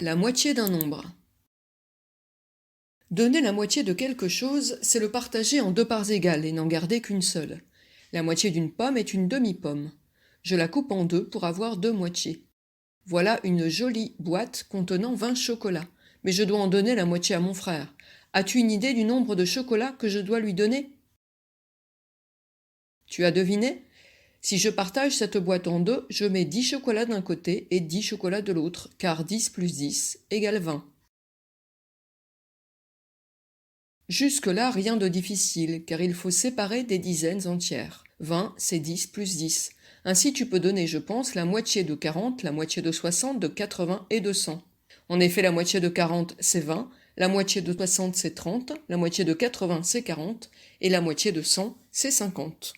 La moitié d'un nombre. Donner la moitié de quelque chose, c'est le partager en deux parts égales et n'en garder qu'une seule. La moitié d'une pomme est une demi-pomme. Je la coupe en deux pour avoir deux moitiés. Voilà une jolie boîte contenant 20 chocolats, mais je dois en donner la moitié à mon frère. As-tu une idée du nombre de chocolats que je dois lui donner? Tu as deviné? Si je partage cette boîte en deux, je mets 10 chocolats d'un côté et 10 chocolats de l'autre, car 10 plus 10 égale 20. Jusque-là, rien de difficile, car il faut séparer des dizaines entières. 20, c'est 10 plus 10. Ainsi, tu peux donner, je pense, la moitié de 40, la moitié de 60, de 80 et de 100. En effet, la moitié de 40, c'est 20, la moitié de 60, c'est 30, la moitié de 80, c'est 40, et la moitié de 100, c'est 50.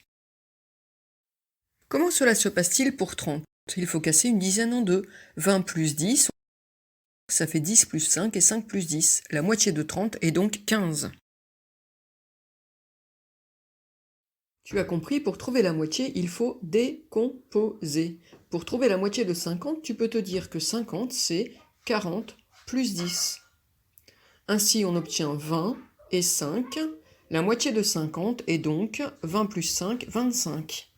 Comment cela se passe-t-il pour 30? Il faut casser une dizaine en deux. 20 plus 10, ça fait 10 plus 5 et 5 plus 10. La moitié de 30 est donc 15. Tu as compris, pour trouver la moitié, il faut décomposer. Pour trouver la moitié de 50, tu peux te dire que 50, c'est 40 plus 10. Ainsi, on obtient 20 et 5. La moitié de 50 est donc 20 plus 5, 25.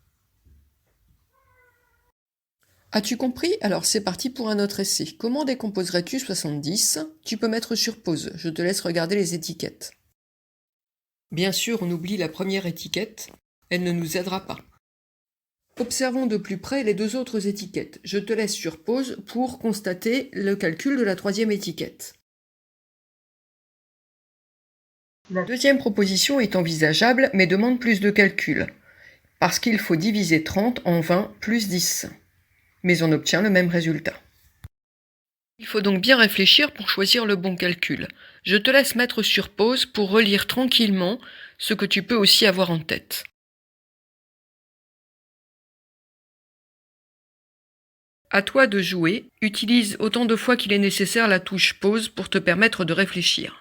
As-tu compris? Alors c'est parti pour un autre essai. Comment décomposerais-tu 70? Tu peux mettre sur pause, je te laisse regarder les étiquettes. Bien sûr, on oublie la première étiquette, elle ne nous aidera pas. Observons de plus près les deux autres étiquettes. Je te laisse sur pause pour constater le calcul de la troisième étiquette. La deuxième proposition est envisageable, mais demande plus de calcul, parce qu'il faut diviser 30 en 20 plus 10. Mais on obtient le même résultat. Il faut donc bien réfléchir pour choisir le bon calcul. Je te laisse mettre sur pause pour relire tranquillement ce que tu peux aussi avoir en tête. À toi de jouer, utilise autant de fois qu'il est nécessaire la touche pause pour te permettre de réfléchir.